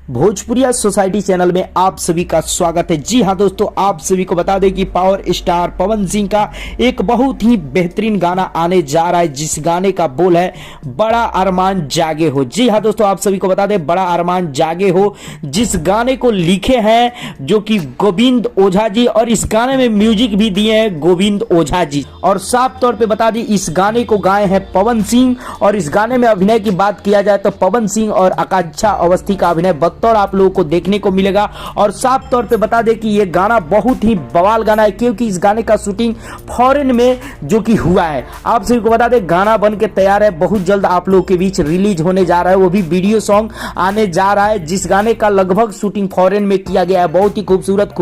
भोजपुरिया society channel में आप सभी का स्वागत है। जी हाँ दोस्तों, आप सभी को बता दें कि पावर स्टार पवन सिंह का एक बहुत ही बेहतरीन गाना आने जा रहा है, जिस गाने का बोल है बड़ा अरमान जागे हो। जी हाँ दोस्तों, आप सभी को बता दें बड़ा अरमान जागे हो, जिस गाने को लिखे हैं जो कि गोविंद ओझा जी, और इस गाने में म्यूजिक भी दिए हैं गोविंद ओझा जी। और साफ तौर पे बता दें इस गाने को गाए हैं पवन सिंह, और इस गाने में अभिनय की बात किया जाए तो पवन सिंह और आकांक्षा अवस्थी का अभिनय तौर आप लोगों को देखने को मिलेगा। और साफ तौर पे बता दें कि ये गाना बहुत ही बवाल गाना है, क्योंकि इस गाने का शूटिंग फॉरेन में जो कि हुआ है। आप सभी को बता दें गाना बन के तैयार है, बहुत जल्द आप लोगों के बीच रिलीज होने जा रहा है, वो भी वीडियो सॉन्ग आने जा रहा है, जिस गाने का लगभग शूटिंग फॉरेन में किया गया है। बहुत ही खूबसूरत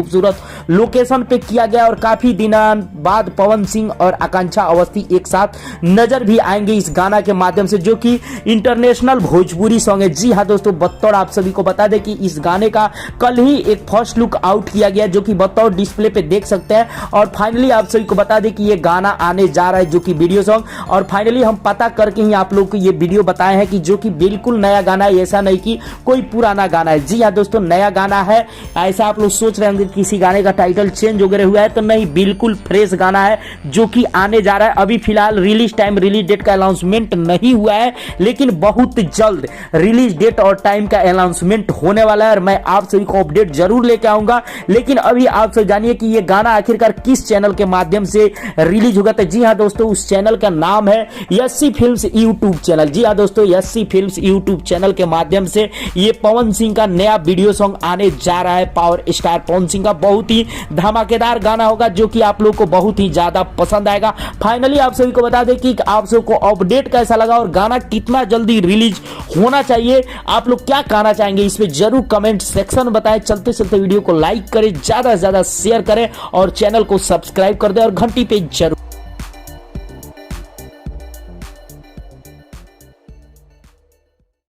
लोकेशन पे किया गया, और काफी दिनों बाद पवन सिंह और आकांक्षा अवस्थी एक साथ नजर भी आएंगे इस गाना के माध्यम से, जो कि इंटरनेशनल भोजपुरी सॉन्ग है। जी हाँ दोस्तों, बतौर आप सभी को बता दें कि इस गाने का कल ही एक फर्स्ट लुक आउट किया गया, जो कि बतौर डिस्प्ले पे देख सकते हैं। और फाइनली आप सभी को बता दें कि ये गाना आने जा रहा है, जो कि वीडियो सॉन्ग, और फाइनली हम पता करके ही आप लोग को ये वीडियो बताए हैं कि जो कि बिल्कुल नया गाना है, ऐसा नहीं कि कोई पुराना गाना है। जी हाँ दोस्तों, नया गाना है। ऐसा आप लोग सोच रहे होंगे किसी गाने का टाइटल चेंज वगैरह हुआ है, तो नहीं, बिल्कुल फ्रेश गाना है जो कि आने जा रहा है। अभी फिलहाल रिलीज टाइम, रिलीज डेट का अनाउंसमेंट नहीं हुआ है, लेकिन बहुत जल्द रिलीज डेट और टाइम का अनाउंसमेंट होने वाला है, और मैं आप सभी को अपडेट जरूर लेके आऊंगा। लेकिन अभी आप सब जानिए कि ये गाना आखिरकार किस चैनल के माध्यम से रिलीज होगा। तो जी हाँ दोस्तों, उस चैनल का नाम है यस्सी फिल्म्स यूट्यूब चैनल। जी हाँ दोस्तों, यस्सी फिल्म्स यूट्यूब चैनल के माध्यम से ये पवन सिंह का नया वीडियो सॉन्ग आने जा रहा है। पावर स्टार पवन सिंह का बहुत ही धमाकेदार गाना होगा, जो कि आप लोग को बहुत ही ज्यादा पसंद आएगा। फाइनली आप सभी को बता दें कि आप सबको अपडेट कैसा लगा और गाना कितना जल्दी रिलीज होना चाहिए, आप लोग क्या कहना चाहेंगे, इस पे जरूर कमेंट सेक्शन में बताएं। चलते चलते वीडियो को लाइक करें, ज्यादा से ज्यादा शेयर करें, और चैनल को सब्सक्राइब कर दें, और घंटी पे जरूर